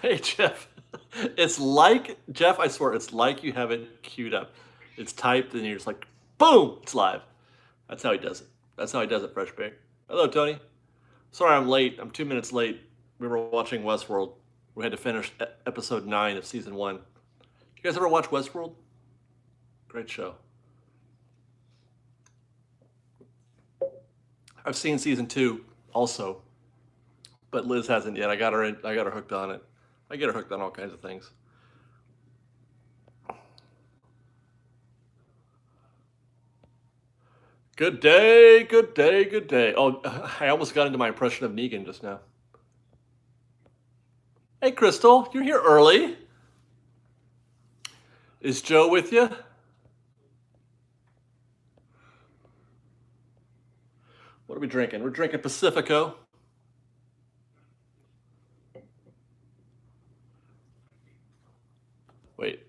Hey, Jeff. It's like, Jeff, I swear, it's like you have it queued up. It's typed and you're just like, boom, it's live. That's how he does it. That's how he does it, Fresh Bake. Hello, Tony. Sorry I'm late. I'm 2 minutes late. We were watching Westworld. We had to finish episode 9 of season 1. You guys ever watch Westworld? Great show. I've seen season 2 also, but Liz hasn't yet. I got her hooked on it. I get her hooked on all kinds of things. Good day, good day, good day. Oh, I almost got into my impression of Negan just now. Hey, Crystal, you're here early. Is Joe with you? What are we drinking? We're drinking Pacifico. Wait.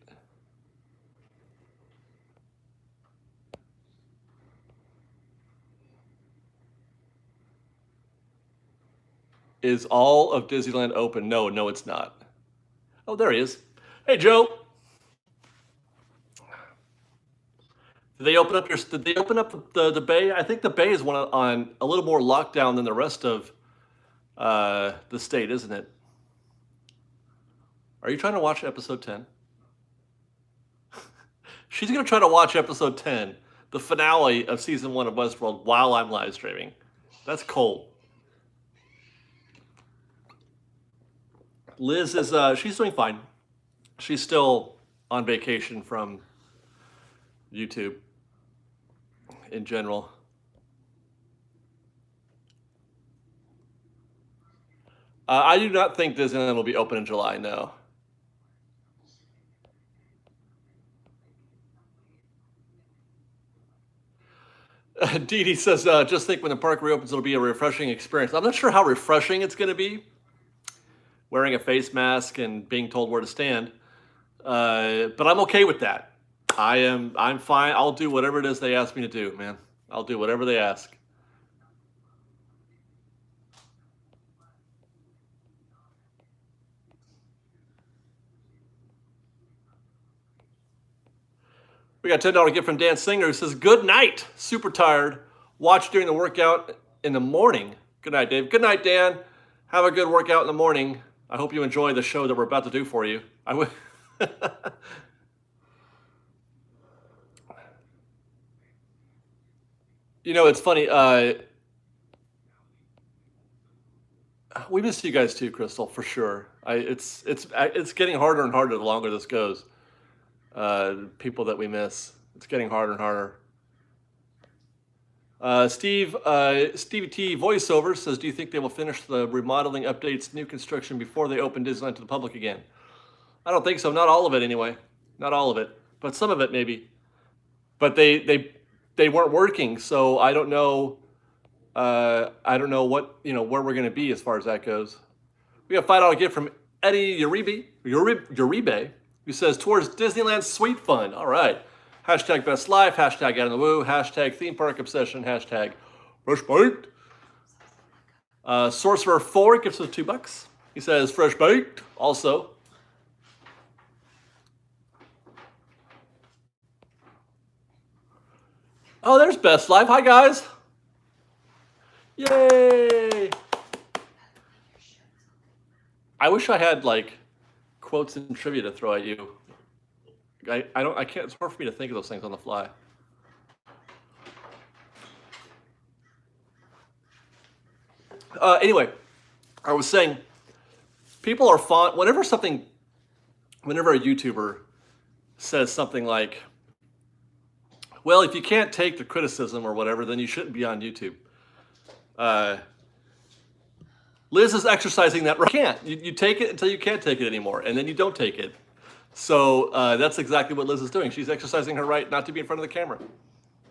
Is all of Disneyland open? No, it's not. Oh, there he is. Hey, Joe. Did they open up the bay? I think the bay is one on a little more lockdown than the rest of the state, isn't it? Are you trying to watch episode 10? She's gonna try to watch episode 10, the finale of season 1 of Westworld, while I'm live streaming. That's cold. Liz is she's doing fine. She's still on vacation from YouTube in general. I do not think Disneyland will be open in July, no. Dee Dee says, just think when the park reopens, it'll be a refreshing experience. I'm not sure how refreshing it's going to be, wearing a face mask and being told where to stand. But I'm okay with that. I'm fine. I'll do whatever it is they ask me to do, man. I'll do whatever they ask. We got a $10 gift from Dan Singer who says, good night. Super tired. Watch during the workout in the morning. Good night, Dave. Good night, Dan. Have a good workout in the morning. I hope you enjoy the show that we're about to do for you. I would. You know, it's funny. We miss you guys too, Crystal, for sure. It's getting harder and harder the longer this goes. People that we miss, it's getting harder and harder. Stevie T voiceover says, do you think they will finish the remodeling updates, new construction before they open Disneyland to the public again? I don't think so. Not all of it anyway. Not all of it, but some of it maybe. But they weren't working, so I don't know. I don't know what where we're going to be as far as that goes. We got a $5 gift from Eddie Uribe, who says, towards Disneyland Sweet Fun. All right. Hashtag best life, hashtag out in the woo, hashtag theme park obsession, hashtag fresh baked. Sorcerer 4 gives us $2. He says fresh baked also. Oh, there's best life. Hi guys. Yay. I wish I had like quotes and trivia to throw at you. I can't, it's hard for me to think of those things on the fly. Anyway, I was saying, people are fond, whenever a YouTuber says something like, well, if you can't take the criticism or whatever, then you shouldn't be on YouTube. Liz is exercising that right. You can't. You take it until you can't take it anymore, and then you don't take it. So that's exactly what Liz is doing. She's exercising her right not to be in front of the camera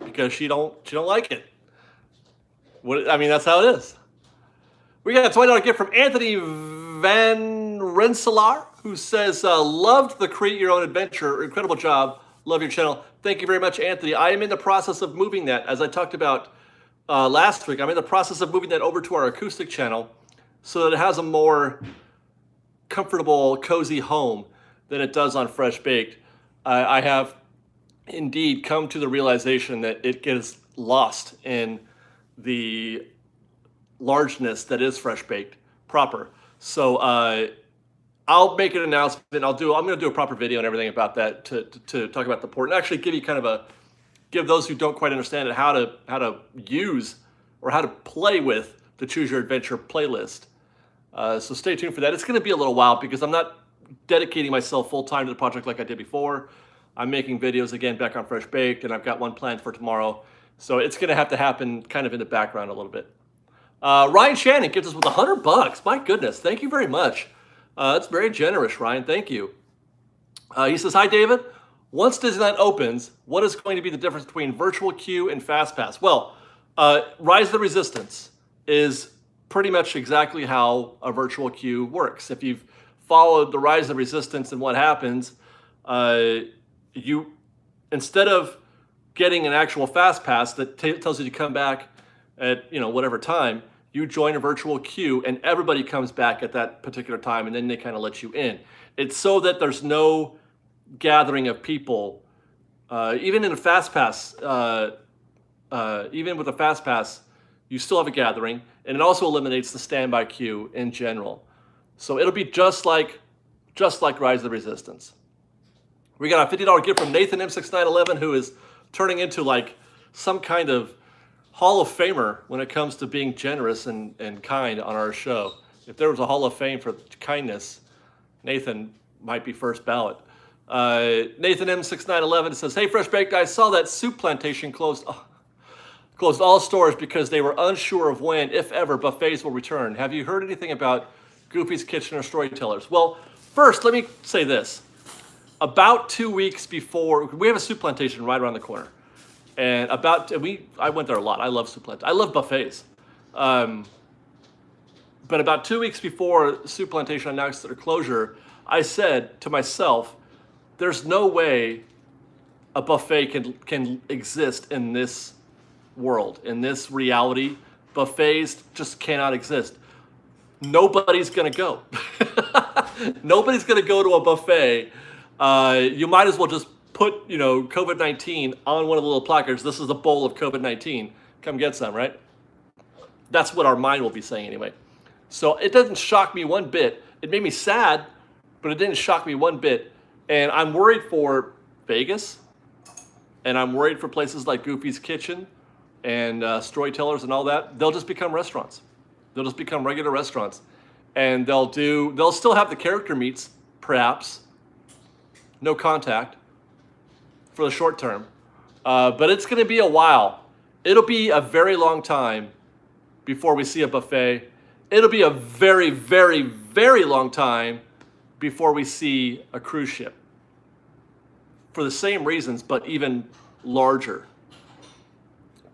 because she don't like it. I mean, that's how it is. We got a $20 gift from Anthony Van Rensselaer, who says, loved the Create Your Own Adventure. Incredible job. Love your channel. Thank you very much, Anthony. I am in the process of moving that, as I talked about last week. I'm in the process of moving that over to our acoustic channel so that it has a more comfortable, cozy home than it does on Fresh Baked. I have indeed come to the realization that it gets lost in the largeness that is Fresh Baked proper. So I'll make an announcement. I'm going to do a proper video and everything about that to talk about the port and actually give you kind of give those who don't quite understand it how to use or how to play with the Choose Your Adventure playlist. So stay tuned for that. It's going to be a little while because I'm not dedicating myself full time to the project like I did before. I'm making videos again back on Fresh Baked, and I've got one planned for tomorrow. So it's going to have to happen kind of in the background a little bit. Ryan Shannon gives us with $100. My goodness, thank you very much. That's very generous, Ryan. Thank you. He says, hi, David. Once Disneyland opens, what is going to be the difference between virtual queue and FastPass? Well, Rise of the Resistance is pretty much exactly how a virtual queue works. If you've followed the Rise of the Resistance and what happens, you, instead of getting an actual FastPass that tells you to come back at whatever time, you join a virtual queue and everybody comes back at that particular time, and then they kind of let you in. It's so that there's no gathering of people. Even in a FastPass, even with a FastPass, you still have a gathering, and it also eliminates the standby queue in general. So it'll be just like Rise of the Resistance. We got a $50 gift from Nathan M6911, who is turning into like some kind of Hall of Famer when it comes to being generous and kind on our show. If there was a Hall of Fame for kindness, Nathan might be first ballot. Nathan M6911 says, hey, Fresh Baked, I saw that Soup Plantation closed all stores because they were unsure of when, if ever, buffets will return. Have you heard anything about Goofy's Kitchen or Storytellers? Well, first, let me say this. About 2 weeks before, we have a Soup Plantation right around the corner. And I went there a lot. I love Soup Plantation. I love buffets. But about 2 weeks before Soup Plantation announced their closure, I said to myself, there's no way a buffet can exist in this world, in this reality. Buffets just cannot exist. Nobody's gonna go. Nobody's gonna go to a buffet. You might as well just put, COVID-19 on one of the little placards. This is a bowl of COVID-19. Come get some, right? That's what our mind will be saying anyway. So it doesn't shock me one bit. It made me sad, but it didn't shock me one bit. And I'm worried for Vegas, and I'm worried for places like Goofy's Kitchen and Storytellers and all that. They'll just become restaurants. They'll just become regular restaurants. And they'll still have the character meets, perhaps. No contact for the short term. But it's going to be a while. It'll be a very long time before we see a buffet. It'll be a very, very, very long time before we see a cruise ship. For the same reasons, but even larger.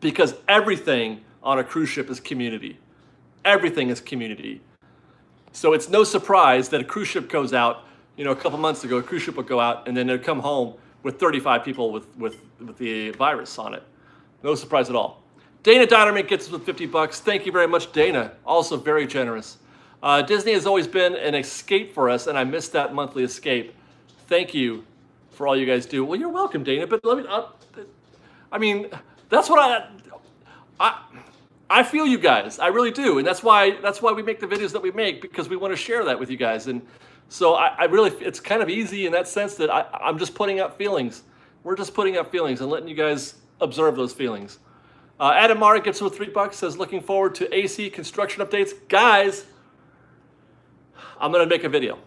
Because everything on a cruise ship is community. Everything is community. So it's no surprise that a cruise ship goes out. A couple months ago, a cruise ship would go out, and then they'd come home with 35 people with the virus on it. No surprise at all. Dana Dynamite gets us with $50. Thank you very much, Dana. Also very generous. Disney has always been an escape for us, and I missed that monthly escape. Thank you for all you guys do. Well, you're welcome, Dana. But that's what I feel you guys. I really do, and that's why we make the videos that we make, because we want to share that with you guys. And so I really, it's kind of easy in that sense that I'm just putting out feelings. We're just putting out feelings and letting you guys observe those feelings. Adam Mara gets with $3, says, looking forward to AC construction updates. Guys, I'm going to make a video.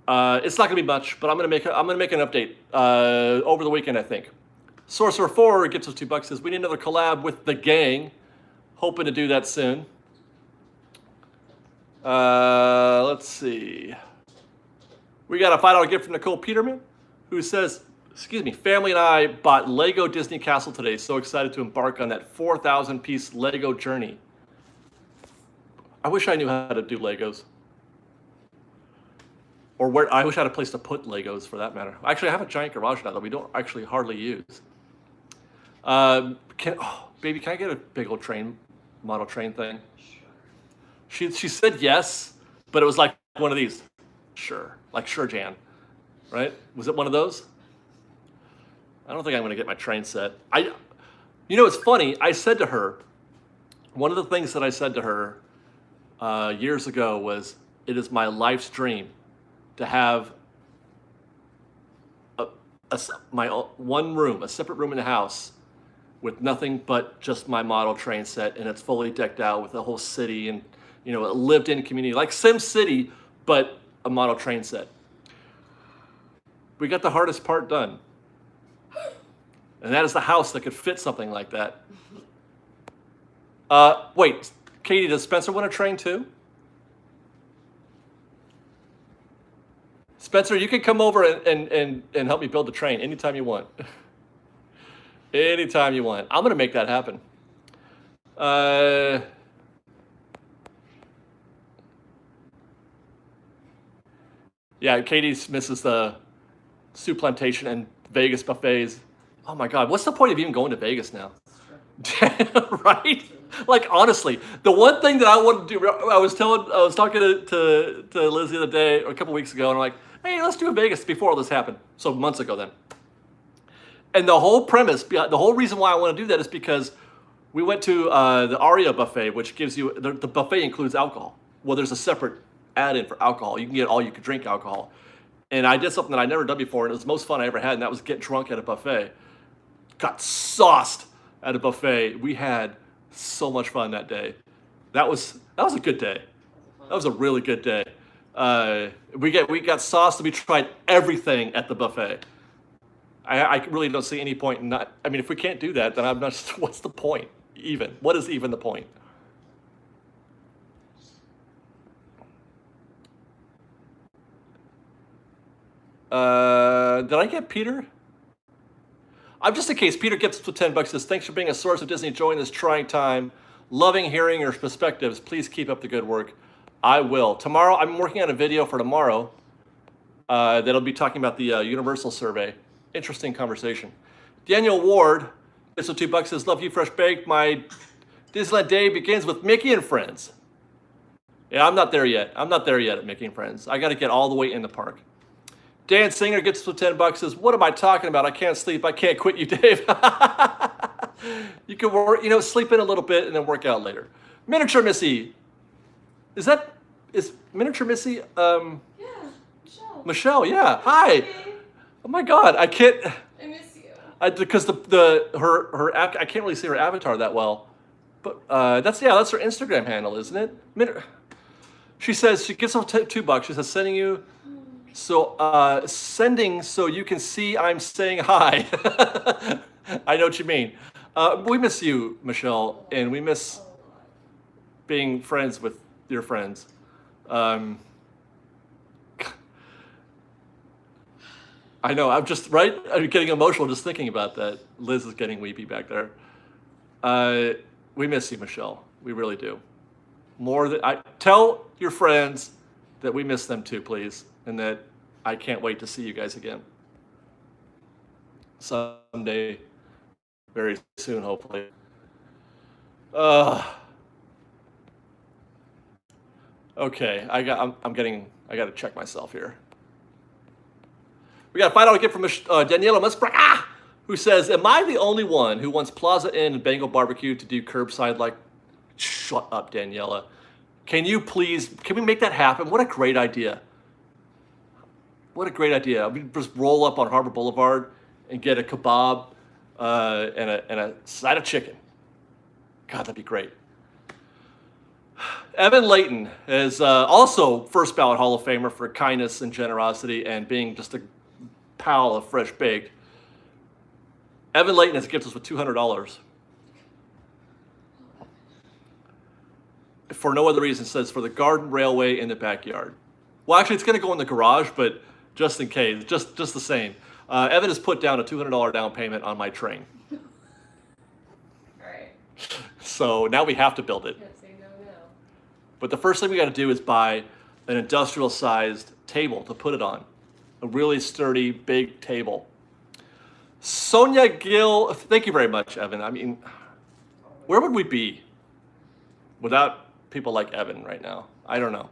It's not going to be much, but I'm going to make an update over the weekend, I think. Sorcerer 4 gets us $2, says, we need another collab with the gang. Hoping to do that soon. Let's see. We got a $5 gift from Nicole Peterman, who says, family and I bought Lego Disney Castle today. So excited to embark on that 4,000-piece Lego journey. I wish I knew how to do Legos. Or I wish I had a place to put Legos, for that matter. Actually, I have a giant garage now that we don't actually hardly use. Baby, can I get a big old model train thing? She said yes, but it was like one of these. Sure. Like Sure Jan, right? Was it one of those? I don't think I'm going to get my train set. You know, it's funny. I said to her, one of the things that I said to her years ago was, it is my life's dream to have my one room, a separate room in the house with nothing but just my model train set, and it's fully decked out with a whole city and, you know, a lived-in community, like Sim City, but a model train set. We got the hardest part done. And that is the house that could fit something like that. Wait, Katie, does Spencer want a train too? Spencer, you can come over and help me build the train anytime you want. Anytime you want. I'm going to make that happen. Yeah, Katie misses the soup plantation and Vegas buffets. Oh my God, what's the point of even going to Vegas now? Right? Like, honestly, the one thing that I want to do, I was talking to Liz the other day, or a couple weeks ago, and I'm like, hey, let's do a Vegas before all this happened. So months ago then. And the whole premise, the whole reason why I want to do that is because we went to the Aria buffet, which gives you, the buffet includes alcohol. Well, there's a separate add-in for alcohol. You can get all you could drink alcohol. And I did something that I'd never done before, and it was the most fun I ever had, and that was get drunk at a buffet. Got sauced at a buffet. We had so much fun that day. That was a good day. That was a really good day. We got sauced and we tried everything at the buffet. I really don't see any point in not. I mean, if we can't do that, then I'm not. What's the point? Even what is even the point? Did I get Peter? I'm just in case Peter gets us with $10. Says, thanks for being a source of Disney joy in this trying time. Loving hearing your perspectives. Please keep up the good work. I will. Tomorrow, I'm working on a video for tomorrow that'll be talking about the Universal survey. Interesting conversation. Daniel Ward, gets with $2, says, love you, Fresh Baked. My Disneyland day begins with Mickey and Friends. Yeah, I'm not there yet. I'm not there yet at Mickey and Friends. I got to get all the way in the park. Dan Singer gets us with $10, says, what am I talking about? I can't sleep. I can't quit you, Dave. You can work, you know, sleep in a little bit and then work out later. Miniature Missy. Is Miniature Missy? Yeah, Michelle. Michelle, yeah. Hi. Hey. Oh my God, I can't. I miss you. Because her I can't really see her avatar that well, but that's her Instagram handle, isn't it? She says she gets off $2. She says sending you. So sending so you can see I'm saying hi. I know what you mean. We miss you, Michelle, and we miss being friends with your friends. I know, I'm getting emotional just thinking about that. Liz is getting weepy back there. We miss you, Michelle. We really do. Tell your friends that we miss them too, please. And that I can't wait to see you guys again. Someday, very soon, hopefully. Okay, I got to check myself here. We got a $5 gift from Daniela Musbrack, who says, am I the only one who wants Plaza Inn and Bengal Barbecue to do curbside like? Shut up, Daniela. Can we make that happen? What a great idea. What a great idea. We just roll up on Harbor Boulevard and get a kebab and a side of chicken. God, that'd be great. Evan Layton is also first ballot Hall of Famer for kindness and generosity and being just a pal of Fresh Baked. Evan Layton has gifted us with $200. For no other reason, says for the garden railway in the backyard. Well, actually, it's going to go in the garage, but just in case, just the same. Evan has put down a $200 down payment on my train. All right. So now we have to build it. Can't say no now. But the first thing we got to do is buy an industrial-sized table to put it on. A really sturdy, big table. Sonia Gill, thank you very much, Evan. I mean, where would we be without people like Evan right now? I don't know.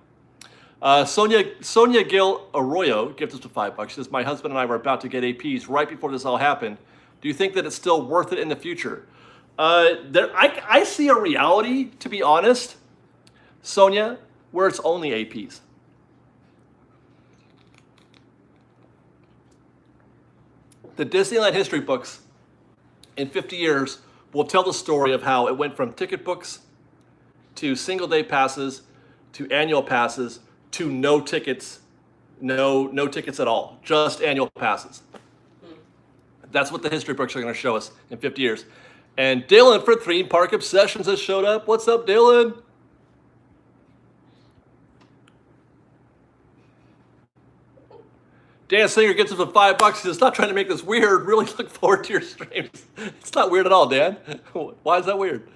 Sonia Gil Arroyo gives us $5. She says, my husband and I were about to get APs right before this all happened. Do you think that it's still worth it in the future? I see a reality, to be honest, Sonia, where it's only APs. The Disneyland history books in 50 years will tell the story of how it went from ticket books to single day passes to annual passes to no tickets, no tickets at all, just annual passes. That's what the history books are going to show us in 50 years. And Dylan for Theme Park Obsessions has showed up. What's up, Dylan? Dan Singer gets us for $5. He says, not trying to make this weird. Really look forward to your streams. It's not weird at all, Dan. Why is that weird?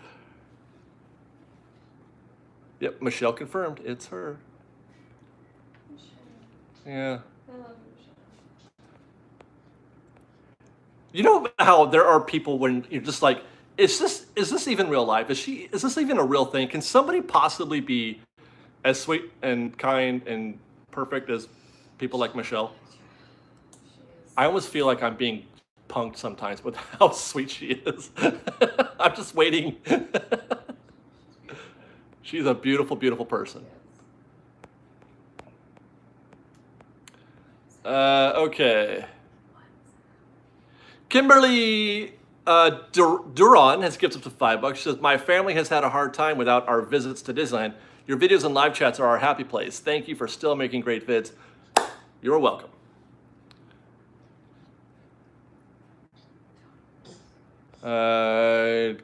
Yep, Michelle confirmed. It's her. Yeah. I love Michelle. You know how there are people when you're just like, is this even real life? Is this even a real thing? Can somebody possibly be as sweet and kind and perfect as people like Michelle? I almost feel like I'm being punked sometimes with how sweet she is. I'm just waiting. She's a beautiful, beautiful person. Okay. Kimberly Duran has gifted us $5. She says, my family has had a hard time without our visits to Disneyland. Your videos and live chats are our happy place. Thank you for still making great vids. You're welcome.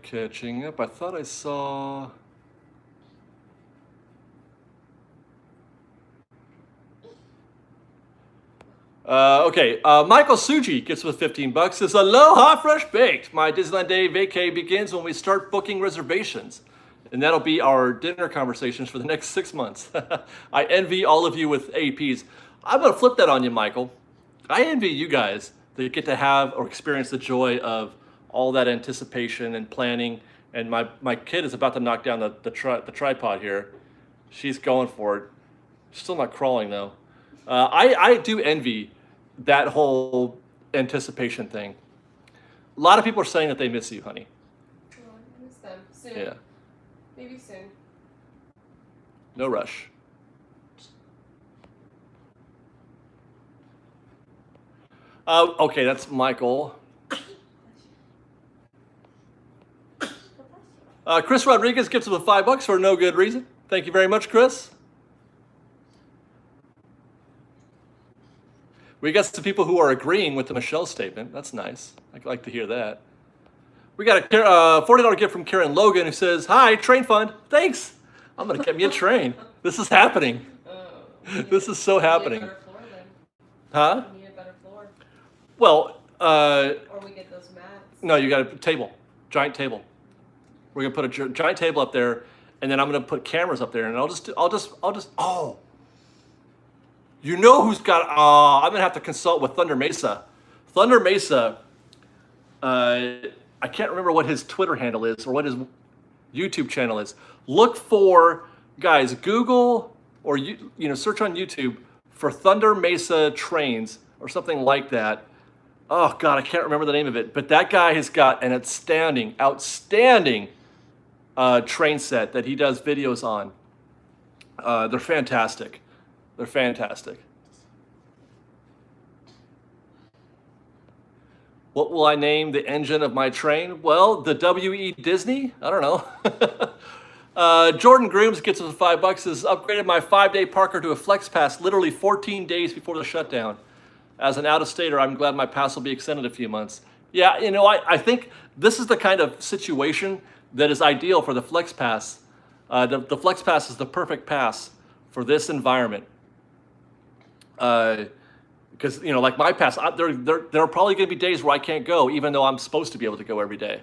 Catching up. I thought I saw... Okay, Michael Suji gets with $15. Says, aloha, fresh baked. My Disneyland Day vacay begins when we start booking reservations. And that'll be our dinner conversations for the next 6 months. I envy all of you with APs. I'm going to flip that on you, Michael. I envy you guys that get to have or experience the joy of all that anticipation and planning. And my kid is about to knock down the tripod here. She's going for it. Still not crawling, though. I do envy that whole anticipation thing. A lot of people are saying that they miss you, honey. Oh, I miss them. Soon. Yeah. Maybe soon. No rush. Okay, that's Michael. Chris Rodriguez gives us $5 for no good reason. Thank you very much, Chris. We got some people who are agreeing with the Michelle statement. That's nice. I'd like to hear that. We got a $40 gift from Karen Logan who says, hi, train fund. Thanks. I'm going to get me a train. This is happening. This is so happening. Huh? We need a better floor. Well, or we get those mats. No, you got a table, giant table. We're gonna put a giant table up there, and then I'm gonna put cameras up there, and I'll just. Oh, you know who's got? I'm gonna have to consult with Thunder Mesa. Thunder Mesa. I can't remember what his Twitter handle is or what his YouTube channel is. Look for guys. Google or search on YouTube for Thunder Mesa trains or something like that. Oh God, I can't remember the name of it. But that guy has got an outstanding train set that he does videos on. They're fantastic. They're fantastic. What will I name the engine of my train? Well, the WE Disney? I don't know. Jordan Grooms gets us $5. Says, upgraded my 5-day Parker to a Flex Pass literally 14 days before the shutdown. As an out-of-stater, I'm glad my pass will be extended a few months. Yeah, I think this is the kind of situation that is ideal for the Flex Pass. The Flex Pass is the perfect pass for this environment. Because, like my pass, there are probably going to be days where I can't go, even though I'm supposed to be able to go every day.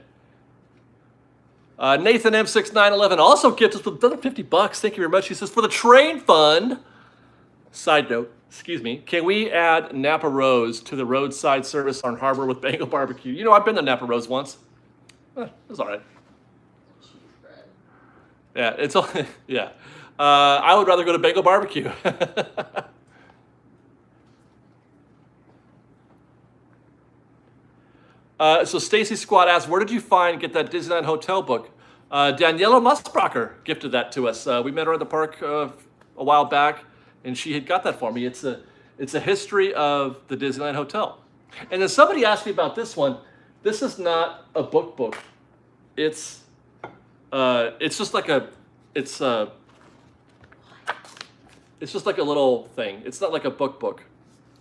Nathan M6911 also gets us another $50. Thank you very much. He says, for the train fund, side note, excuse me, can we add Napa Rose to the roadside service on Harbor with Bengal Barbecue? I've been to Napa Rose once. It was all right. Cheese bread. Yeah, it's all, yeah. I would rather go to Bagel Barbecue. So Stacy Squad asks, where did you get that Disneyland hotel book? Daniela Musbracher gifted that to us. We met her at the park a while back, and she had got that for me. It's a history of the Disneyland hotel. And then somebody asked me about this one. This is not a book. It's just like it's just like a little thing. It's not like a book.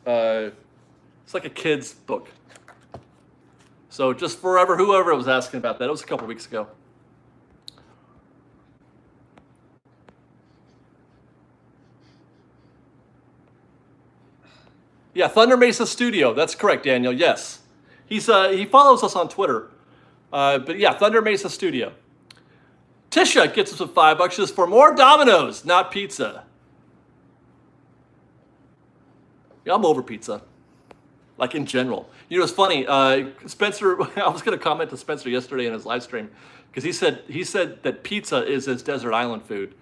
It's like a kid's book. So just forever, whoever was asking about that, it was a couple weeks ago. Yeah, Thunder Mesa Studio. That's correct, Daniel. Yes, he follows us on Twitter. But yeah, Thunder Mesa Studio. Tisha gets us with $5. She says, for more Domino's, not pizza. Yeah, I'm over pizza. Like in general. You know, it's funny. Spencer, I was going to comment to Spencer yesterday in his live stream because he said that pizza is his desert island food,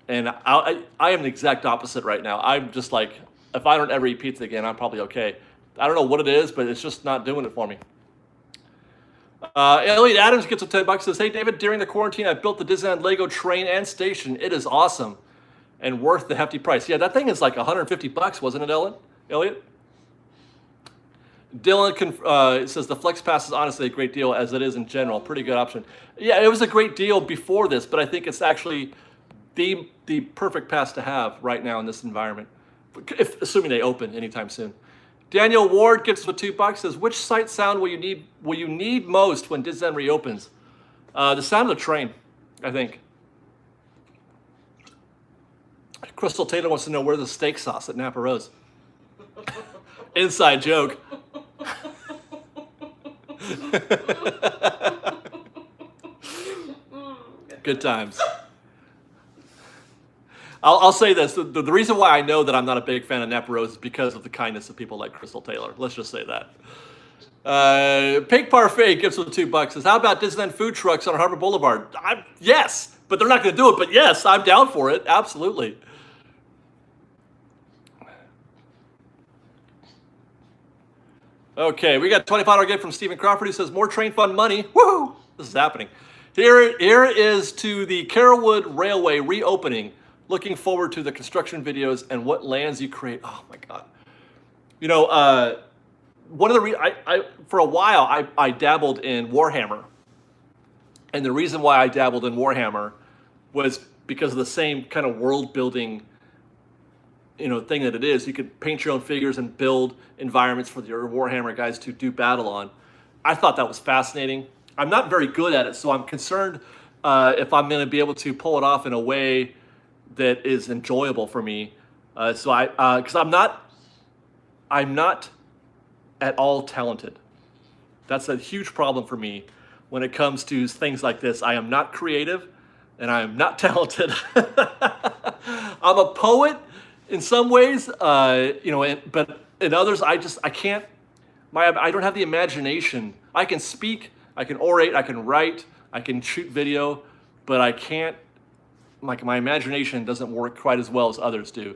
and I am the exact opposite right now. I'm just like, if I don't ever eat pizza again, I'm probably okay. I don't know what it is, but it's just not doing it for me. Elliot Adams gets a $10. Says, hey David, during the quarantine, I built the Disneyland Lego train and station. It is awesome and worth the hefty price. Yeah, that thing is like $150, wasn't it, Elliot? Dylan says the Flex Pass is honestly a great deal as it is in general. Pretty good option. Yeah, it was a great deal before this, but I think it's actually the perfect pass to have right now in this environment, assuming they open anytime soon. Daniel Ward gets with $2. Says, which sight sound will you need most when Disneyland reopens? The sound of the train, I think. Crystal Taylor wants to know where's the steak sauce at Napa Rose. Inside joke. Good times. I'll say this. The reason why I know that I'm not a big fan of Napa Rose is because of the kindness of people like Crystal Taylor. Let's just say that. Pink Parfait gives them $2. Says, how about Disneyland food trucks on Harbor Boulevard? Yes, but they're not going to do it. But yes, I'm down for it. Absolutely. Okay, we got $25 gift from Stephen Crawford. He says, more train fund money. Woohoo! This is happening. Here is to the Carrollwood Railway reopening. Looking forward to the construction videos and what lands you create. Oh my God. You know, one of the for a while I dabbled in Warhammer, and the reason why I dabbled in Warhammer was because of the same kind of world building, you know, thing that it is. You could paint your own figures and build environments for your Warhammer guys to do battle on. I thought that was fascinating. I'm not very good at it, so I'm concerned if I'm going to be able to pull it off in a way that is enjoyable for me. Because I'm not at all talented. That's a huge problem for me when it comes to things like this. I am not creative, and I am not talented. I'm a poet in some ways, you know, but in others, I can't. I don't have the imagination. I can speak, I can orate, I can write, I can shoot video, but I can't. Like, my imagination doesn't work quite as well as others do.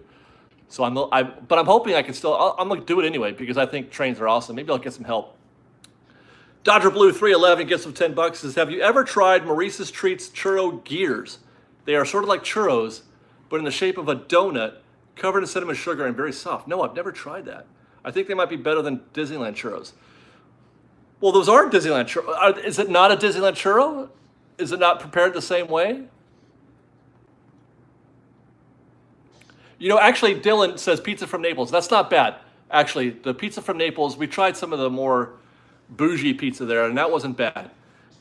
So but I'm hoping I can still. I'm gonna do it anyway because I think trains are awesome. Maybe I'll get some help. Dodger Blue 311 gets some $10. Says, have you ever tried Maurice's Treats churro gears? They are sort of like churros, but in the shape of a donut, covered in cinnamon sugar and very soft. No, I've never tried that. I think they might be better than Disneyland churros. Well, those aren't Disneyland churros. Is it not a Disneyland churro? Is it not prepared the same way? You know, actually, Dylan says pizza from Naples. That's not bad. Actually, the pizza from Naples, we tried some of the more bougie pizza there, and that wasn't bad.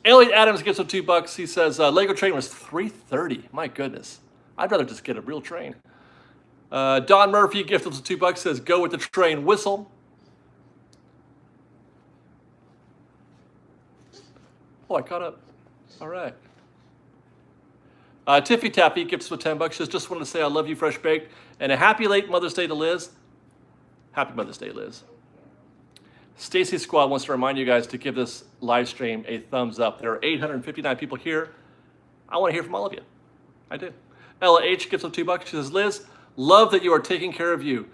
Elliot Adams gives him $2. He says, Lego train was $3.30. My goodness. I'd rather just get a real train. Don Murphy gifted us $2. Says, go with the train whistle. Oh, I caught up. All right. Tiffy Taffy gives us $10. Says, just wanted to say I love you, Fresh Baked, and a happy late Mother's Day to Liz. Happy Mother's Day, Liz. Stacy Squad wants to remind you guys to give this live stream a thumbs up. There are 859 people here. I want to hear from all of you. I do. Ella H gives up $2. She says, Liz, love that you are taking care of you.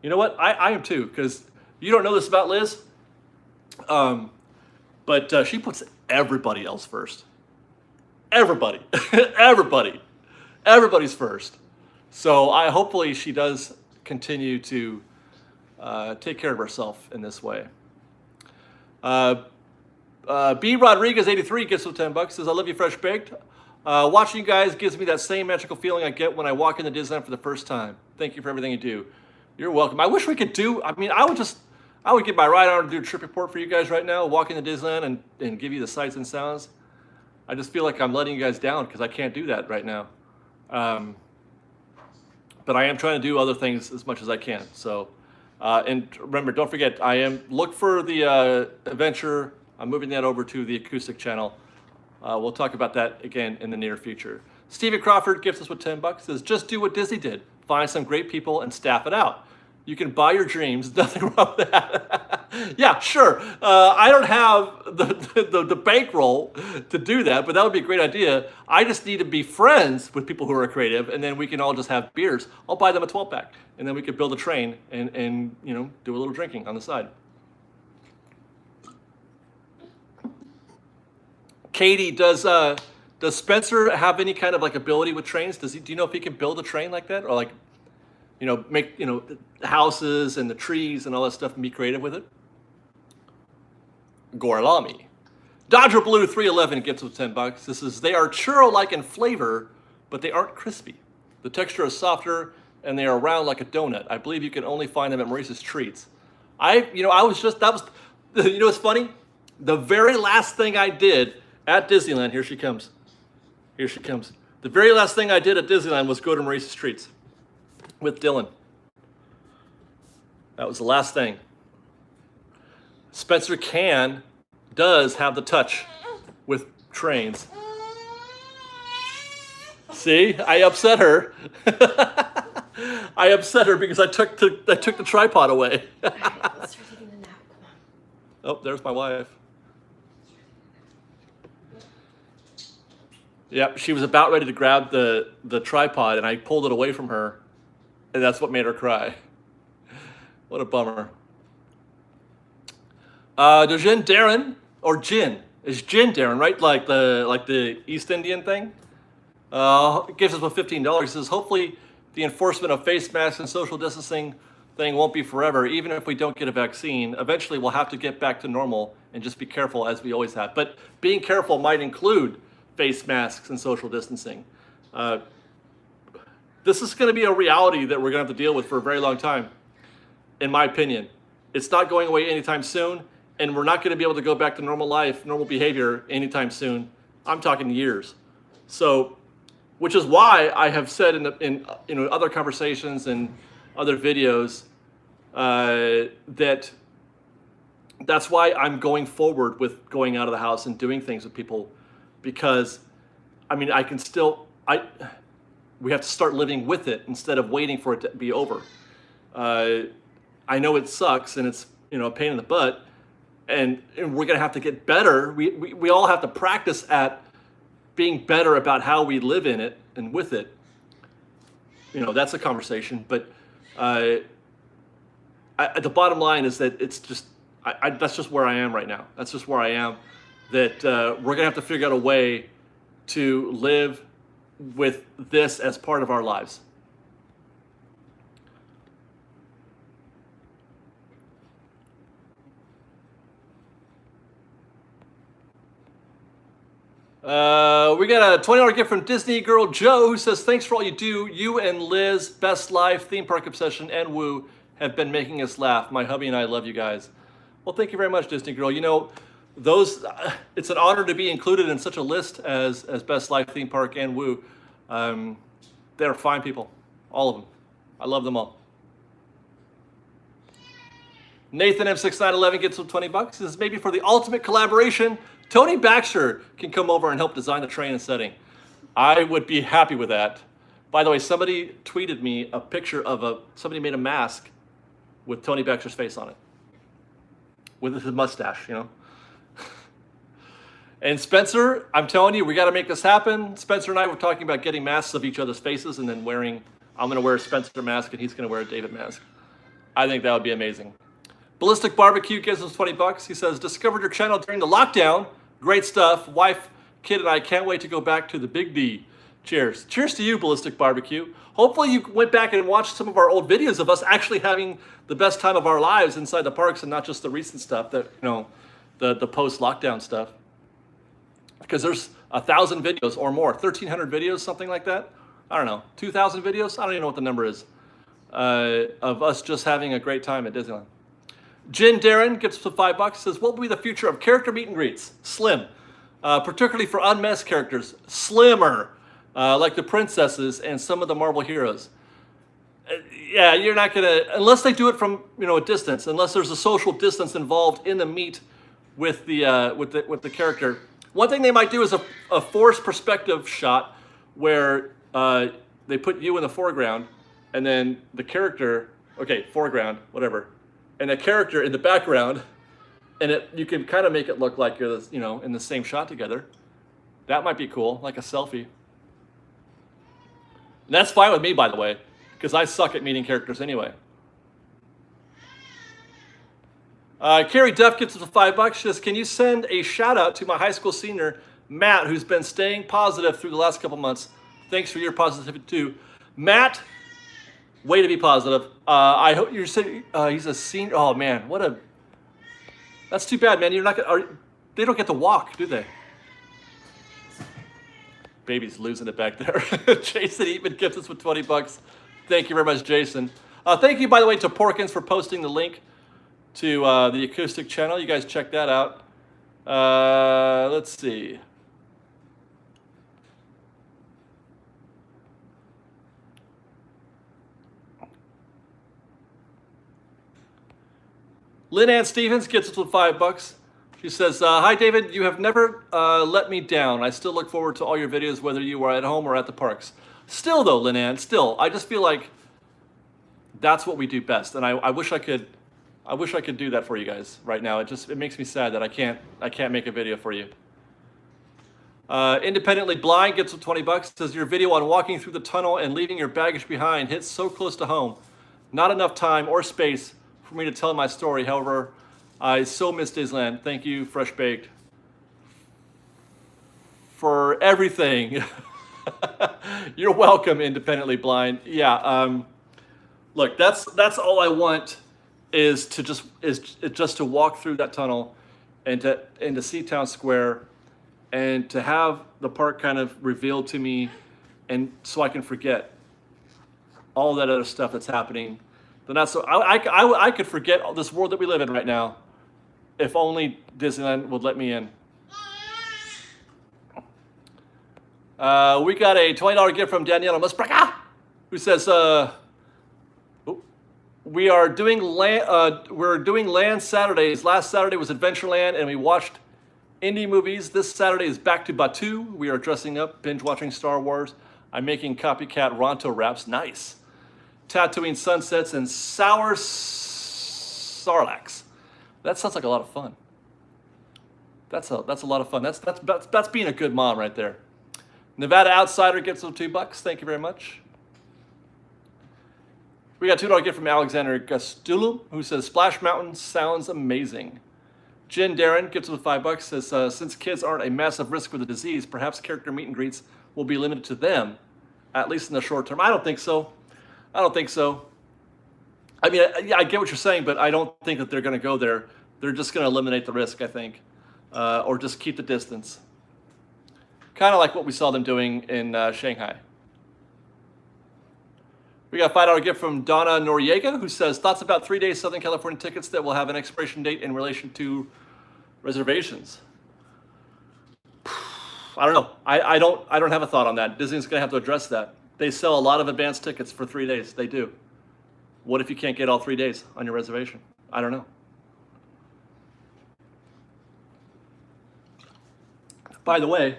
You know what? I am too, because you don't know this about Liz, but she puts everybody else first. Everybody, everybody's first. So hopefully she does continue to take care of herself in this way. B Rodriguez 83 gets us $10. Says, I love you, Fresh Baked. Watching you guys gives me that same magical feeling I get when I walk into Disneyland for the first time. Thank you for everything you do. You're welcome. I wish we could do, I would get my ride on to do a trip report for you guys right now, walk into Disneyland and give you the sights and sounds. I just feel like I'm letting you guys down because I can't do that right now. But I am trying to do other things as much as I can. So, and remember, don't forget, look for the adventure. I'm moving that over to the acoustic channel. We'll talk about that again in the near future. Stevie Crawford gifts us with $10. Says, just do what Disney did. Find some great people and staff it out. You can buy your dreams. Nothing wrong with that. Yeah, sure. I don't have the bankroll to do that, but that would be a great idea. I just need to be friends with people who are creative, and then we can all just have beers. I'll buy them a 12-pack, and then we could build a train and do a little drinking on the side. Katie, does Spencer have any kind of ability with trains? Do you know if he can build a train like that, or make houses and the trees and all that stuff and be creative with it? Gorlami. Dodger Blue 311 gets us $10. This is, they are churro-like in flavor, but they aren't crispy. The texture is softer and they are round like a donut. I believe you can only find them at Maurice's Treats. It's funny? The very last thing I did at Disneyland, here she comes. Here she comes. The very last thing I did at Disneyland was go to Maurice's Treats with Dylan. That was the last thing. Spencer does have the touch with trains. See, I upset her. I upset her because I took the tripod away. All right, let's start taking a nap. Come on. Oh, there's my wife. Yep, she was about ready to grab the tripod, and I pulled it away from her, and that's what made her cry. What a bummer. Dojin Darren, or Jin. Is Jin Darren, right? Like the East Indian thing? Gives us $15. He says, hopefully the enforcement of face masks and social distancing thing won't be forever. Even if we don't get a vaccine, eventually we'll have to get back to normal and just be careful as we always have. But being careful might include face masks and social distancing. This is going to be a reality that we're going to have to deal with for a very long time, in my opinion. It's not going away anytime soon, and we're not going to be able to go back to normal life, normal behavior anytime soon. I'm talking years. So, which is why I have said in other conversations and other videos that's why I'm going forward with going out of the house and doing things with people, because we have to start living with it instead of waiting for it to be over. I know it sucks and it's a pain in the butt, and we're gonna have to get better. We all have to practice at being better about how we live in it and with it. That's a conversation, but the bottom line is that it's just that's just where I am right now. That's just where I am. That we're gonna have to figure out a way to live with this as part of our lives. We got a $20 gift from Disney Girl Joe, who says, thanks for all you do. You and Liz, Best Life, Theme Park Obsession, and Woo have been making us laugh. My hubby and I love you guys. Well, thank you very much, Disney Girl. It's an honor to be included in such a list as Best Life, Theme Park, and Woo. They're fine people, all of them. I love them all. Nathan M6911 gets some $20. This is maybe for the ultimate collaboration. Tony Baxter can come over and help design the train and setting. I would be happy with that. By the way, somebody tweeted me a picture of somebody made a mask with Tony Baxter's face on it, with his mustache, And Spencer, I'm telling you, we got to make this happen. Spencer and I were talking about getting masks of each other's faces and then I'm going to wear a Spencer mask and he's going to wear a David mask. I think that would be amazing. Ballistic Barbecue gives us $20. He says, discovered your channel during the lockdown. Great stuff. Wife, kid, and I can't wait to go back to the Big D. Cheers. Cheers to you, Ballistic Barbecue. Hopefully you went back and watched some of our old videos of us actually having the best time of our lives inside the parks and not just the recent stuff that, the post-lockdown stuff. Because there's 1,000 videos or more, 1,300 videos, something like that. I don't know, 2,000 videos? I don't even know what the number is of us just having a great time at Disneyland. Jin Darren gets to $5. Says, what will be the future of character meet and greets? Slim. Particularly for unmasked characters. Slimmer. Like the princesses and some of the Marvel heroes. Yeah, you're not going to, unless they do it from, a distance, unless there's a social distance involved in the meet with the character. One thing they might do is a forced perspective shot where they put you in the foreground and then the character, foreground, whatever, and a character in the background, and you can kind of make it look like you're, in the same shot together. That might be cool, like a selfie. And that's fine with me, by the way, because I suck at meeting characters anyway. Carrie Duff gets us $5. She says, can you send a shout out to my high school senior, Matt, who's been staying positive through the last couple months. Thanks for your positivity too. Matt, way to be positive. I hope you're saying he's a senior. Oh man, that's too bad, man. They don't get to walk, do they? Baby's losing it back there. Jason Eatman gets us with $20. Thank you very much, Jason. Thank you, by the way, to Porkins for posting the link to the acoustic channel. You guys check that out. Let's see. Lynn Ann Stevens gets us with $5. She says, hi, David. You have never let me down. I still look forward to all your videos, whether you are at home or at the parks. Still, though, Lynn Ann, still, I just feel like that's what we do best. And I wish I could do that for you guys right now. It makes me sad that I can't make a video for you. Independently Blind gets $20. Says your video on walking through the tunnel and leaving your baggage behind hits so close to home. Not enough time or space for me to tell my story. However, I so miss Disneyland. Thank you, Fresh Baked, for everything. You're welcome, Independently Blind. Yeah. Look, that's all I want. Is just to walk through that tunnel and to see Town Square and to have the park kind of revealed to me, and so I can forget all that other stuff that's happening. Then I could forget all this world that we live in right now if only Disneyland would let me in. We got a $20 gift from Daniela Musbraka, who says, we are doing land Saturdays. Last Saturday was Adventureland, and we watched indie movies. This Saturday is Back to Batu. We are dressing up, binge watching Star Wars. I'm making copycat Ronto wraps. Nice. Tattooing sunsets and sour sarlacc. That sounds like a lot of fun. That's a lot of fun. That's being a good mom right there. Nevada Outsider gets them $2. Thank you very much. We got a $2 gift from Alexander Gastulum, who says, Splash Mountain sounds amazing. Jen Darren gets us $5. Says, since kids aren't a massive risk with the disease, perhaps character meet and greets will be limited to them, at least in the short term. I don't think so. I mean, I get what you're saying, but I don't think that they're going to go there. They're just going to eliminate the risk, I think, or just keep the distance. Kind of like what we saw them doing in Shanghai. We got a $5 gift from Donna Noriega, who says, thoughts about 3-day Southern California tickets that will have an expiration date in relation to reservations. I don't know. I don't have a thought on that. Disney's going to have to address that. They sell a lot of advanced tickets for 3 days. They do. What if you can't get all 3 days on your reservation? I don't know. By the way,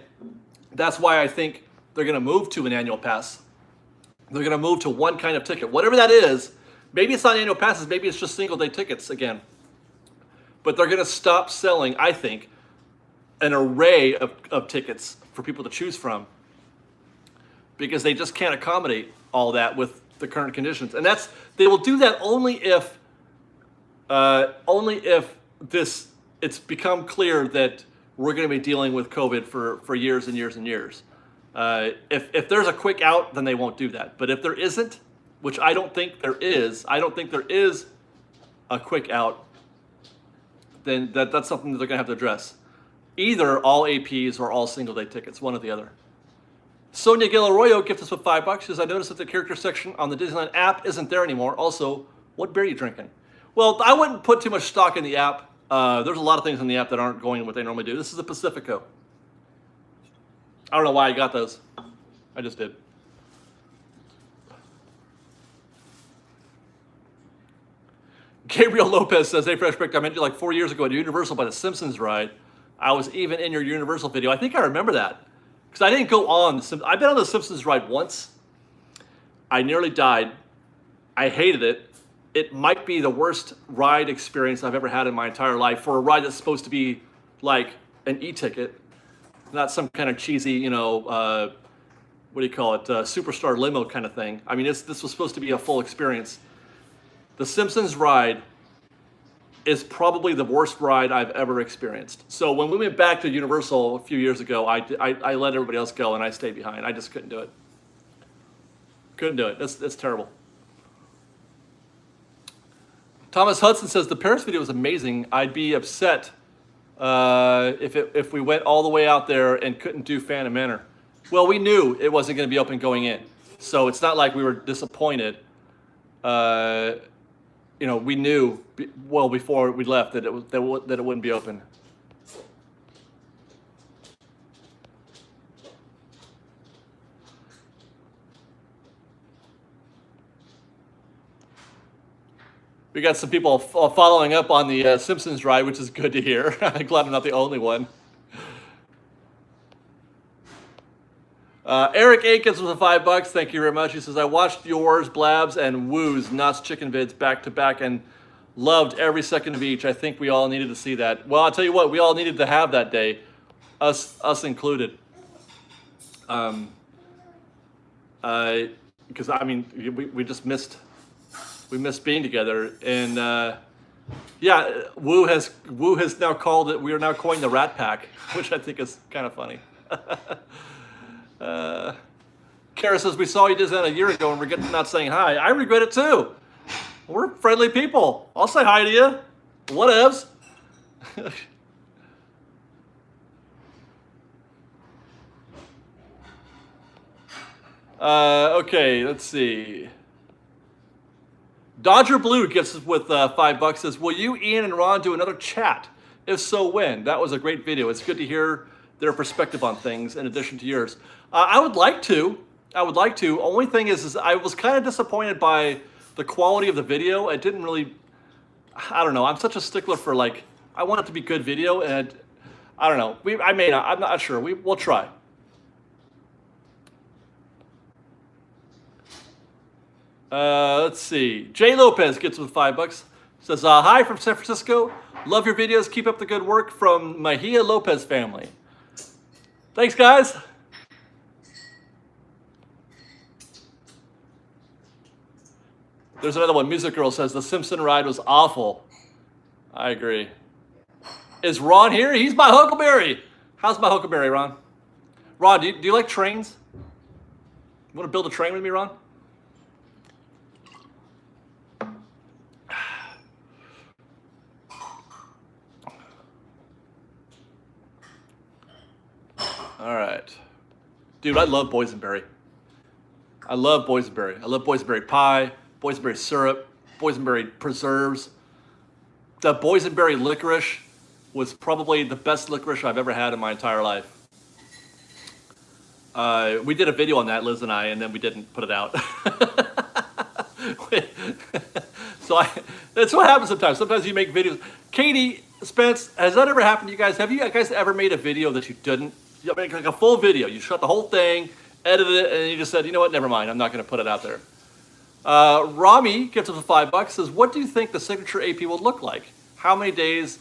that's why I think they're going to move to an annual pass. They're going to move to one kind of ticket, whatever that is. Maybe it's not annual passes. Maybe it's just single day tickets again. But they're going to stop selling, I think, an array of tickets for people to choose from because they just can't accommodate all that with the current conditions. And they will do that only if it's become clear that we're going to be dealing with COVID for years and years and years. If there's a quick out, then they won't do that. But if there isn't, which I don't think there is a quick out, then that's something that they're going to have to address. Either all APs or all single-day tickets, one or the other. Sonia Gil-Arroyo gifts us with $5. She says, I noticed that the character section on the Disneyland app isn't there anymore. Also, what beer are you drinking? Well, I wouldn't put too much stock in the app. There's a lot of things in the app that aren't going what they normally do. This is a Pacifico. I don't know why I got those. I just did. Gabriel Lopez says, hey, Fresh Baked, I met you like 4 years ago at Universal by the Simpsons ride. I was even in your Universal video. I think I remember that. Because I didn't go on. I've been on the Simpsons ride once. I nearly died. I hated it. It might be the worst ride experience I've ever had in my entire life for a ride that's supposed to be like an e-ticket, not some kind of cheesy, what do you call it, superstar limo kind of thing. I mean, this was supposed to be a full experience. The Simpsons ride is probably the worst ride I've ever experienced. So when we went back to Universal a few years ago, I let everybody else go and I stayed behind. I just couldn't do it. Couldn't do it. That's terrible. Thomas Hudson says, the Paris video was amazing. I'd be upset if we went all the way out there and couldn't do Phantom Manor. Well, we knew it wasn't going to be open going in. So it's not like we were disappointed. We knew well before we left that it wouldn't be open. We got some people following up on the Simpsons ride, which is good to hear. I'm glad I'm not the only one. Eric Akins with the $5. Thank you very much. He says, I watched yours, Blabs, and Woo's Knott's Chicken vids back to back and loved every second of each. I think we all needed to see that. Well, I'll tell you what, we all needed to have that day, us included. Because, I mean, we just missed being together. And, yeah, Woo has now called it, we are now coining the Rat Pack, which I think is kind of funny. Kara says, we saw you Disneyland a year ago and we're not saying hi. I regret it too. We're friendly people. I'll say hi to you. Whatevs. Okay, let's see. Dodger Blue gets us with $5. Says, will you, Ian, and Ron do another chat? If so, when? That was a great video. It's good to hear their perspective on things in addition to yours. I would like to. Only thing is I was kind of disappointed by the quality of the video. It didn't really, I don't know. I'm such a stickler for I want it to be good video, and I don't know. I'm not sure. We'll try. Let's see. Jay Lopez gets with $5. Says, hi from San Francisco. Love your videos. Keep up the good work from Mejia Lopez family. Thanks, guys. There's another one. Music Girl says, the Simpson ride was awful. I agree. Is Ron here? He's my Huckleberry. How's my Huckleberry, Ron? Ron, do you like trains? You want to build a train with me, Ron? All right. Dude, I love boysenberry. I love boysenberry. I love boysenberry pie, boysenberry syrup, boysenberry preserves. The boysenberry licorice was probably the best licorice I've ever had in my entire life. We did a video on that, Liz and I, and then we didn't put it out. So that's what happens sometimes. Sometimes you make videos. Katie, Spence, has that ever happened to you guys? Have you guys ever made a video that you didn't? You make like a full video. You shot the whole thing, edited it, and you just said, you know what, never mind. I'm not going to put it out there. Rami gets us $5. Says, what do you think the signature AP will look like? How many days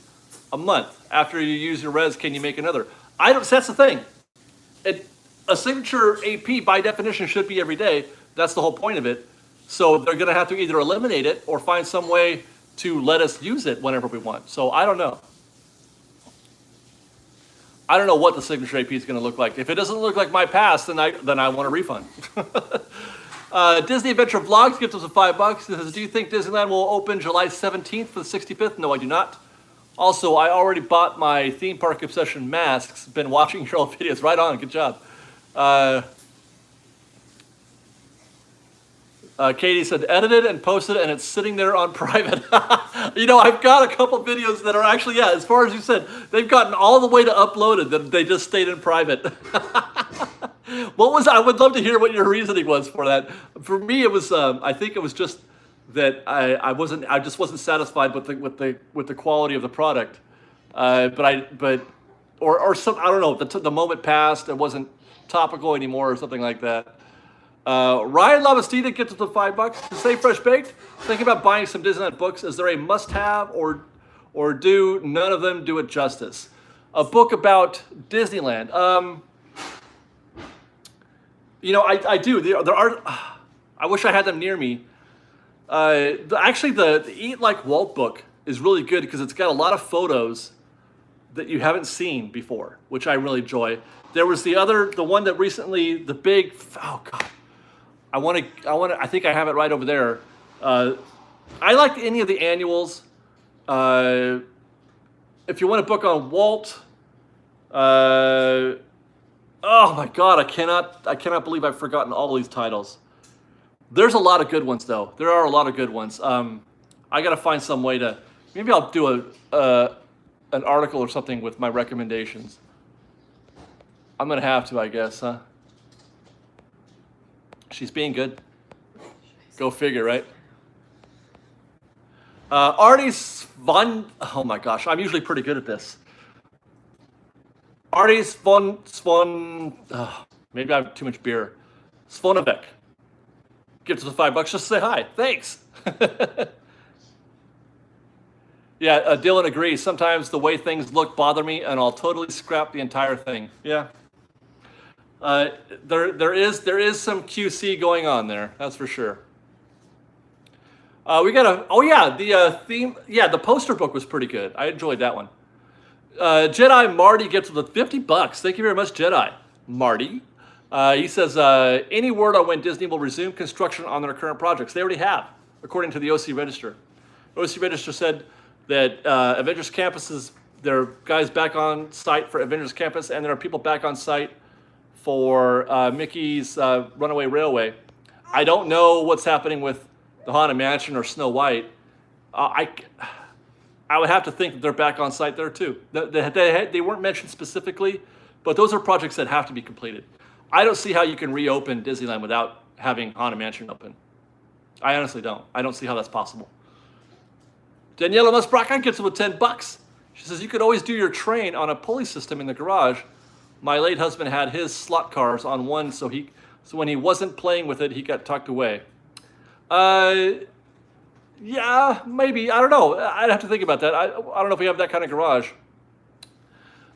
a month. After you use your res, can you make another? I don't. That's the thing. A signature AP by definition should be every day. That's the whole point of it. So they're going to have to either eliminate it or find some way to let us use it whenever we want. So I don't know. I don't know what the signature AP is going to look like. If it doesn't look like my past, then I want a refund. Disney Adventure Vlogs gives us a $5. It says, do you think Disneyland will open July 17th for the 65th? No, I do not. Also, I already bought my theme park obsession masks. Been watching your old videos. Right on. Good job. Katie said, edited and posted, and it's sitting there on private. You know, I've got a couple videos that are actually, yeah, as far as you said, they've gotten all the way to uploaded, that they just stayed in private. I would love to hear what your reasoning was for that. For me, it was, I think it was just that I just wasn't satisfied with the quality of the product. Or some, I don't know, the moment passed, it wasn't topical anymore or something like that. Ryan Lavastida gets us the $5 to say Fresh Baked. Thinking about buying some Disneyland books. Is there a must-have or do none of them do it justice? A book about Disneyland. You know, I do. There are. I wish I had them near me. Actually, the Eat Like Walt book is really good because it's got a lot of photos that you haven't seen before, which I really enjoy. There was the one that recently, the big. Oh God. I think I have it right over there. I like any of the annuals. If you want a book on Walt, oh my God, I cannot believe I've forgotten all these titles. There's a lot of good ones though. There are a lot of good ones. I got to find some way to, maybe I'll do an article or something with my recommendations. I'm going to have to, I guess, huh? She's being good. Go figure, right? Artie's von. Oh my gosh, I'm usually pretty good at this. Artie's von Swan. Maybe I have too much beer. Svonavek. Gives us the $5 just to say hi. Thanks. Yeah, Dylan agrees. Sometimes the way things look bother me, and I'll totally scrap the entire thing. Yeah. There is some QC going on there. That's for sure. We got the theme. Yeah, the poster book was pretty good. I enjoyed that one. Jedi Marty gets the $50. Thank you very much, Jedi Marty. He says, any word on when Disney will resume construction on their current projects? They already have, according to the OC Register. OC Register said that Avengers Campus there are guys back on site for Avengers Campus, and there are people back on site for Mickey's Runaway Railway. I don't know what's happening with the Haunted Mansion or Snow White. I would have to think that they're back on site there too. They weren't mentioned specifically, but those are projects that have to be completed. I don't see how you can reopen Disneyland without having Haunted Mansion open. I honestly don't. I don't see how that's possible. Daniela Musbraca gets it with $10. She says, you could always do your train on a pulley system in the garage. My late husband had his slot cars on one, so when he wasn't playing with it, he got tucked away. Yeah, maybe. I don't know. I'd have to think about that. I don't know if we have that kind of garage.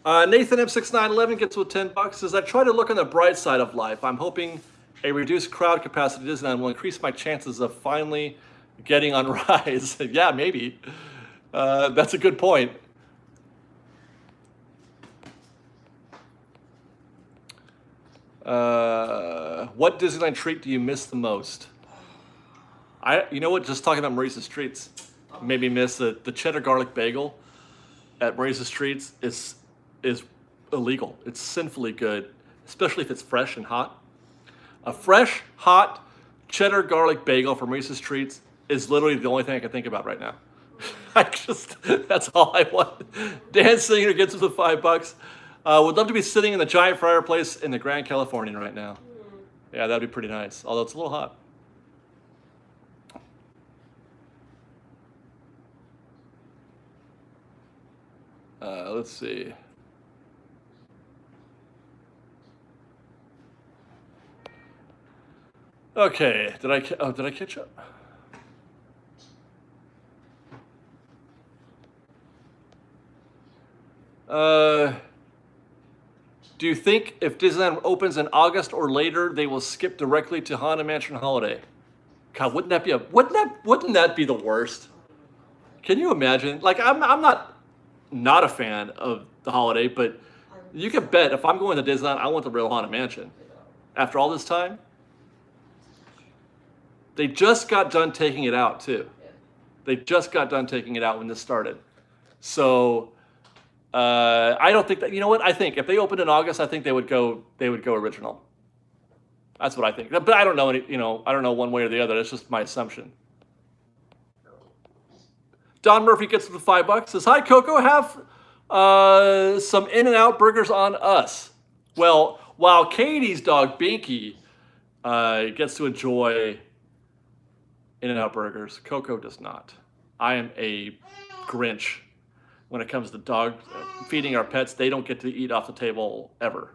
Nathan M6911 gets with $10. Says, I try to look on the bright side of life. I'm hoping a reduced crowd capacity at Disneyland will increase my chances of finally getting on rides. Yeah, maybe. That's a good point. What Disneyland treat do you miss the most? You know what? Just talking about Maurice's Treats made me miss the cheddar garlic bagel at Maurice's Treats is illegal. It's sinfully good, especially if it's fresh and hot. A fresh, hot cheddar garlic bagel from Maurice's Treats is literally the only thing I can think about right now. That's all I want. Dan Singer gets us the $5. Would love to be sitting in the giant fireplace in the Grand Californian right now. Yeah, that'd be pretty nice, although it's a little hot. Let's see. Okay, did I catch up? Do you think if Disneyland opens in August or later, they will skip directly to Haunted Mansion Holiday? God, wouldn't that be the worst? Can you imagine? Like, I'm not a fan of the holiday, but you can bet if I'm going to Disneyland, I want the real Haunted Mansion. After all this time, they just got done taking it out too. They just got done taking it out when this started. So I don't think that, you know what? I think if they opened in August, I think they would go original. That's what I think. But I don't know I don't know one way or the other. That's just my assumption. Don Murphy gets the $5. Says, "Hi Coco, have some In-N-Out burgers on us." Well, while Katie's dog Binky gets to enjoy In-N-Out burgers, Coco does not. I am a Grinch when it comes to dog feeding our pets. They don't get to eat off the table ever.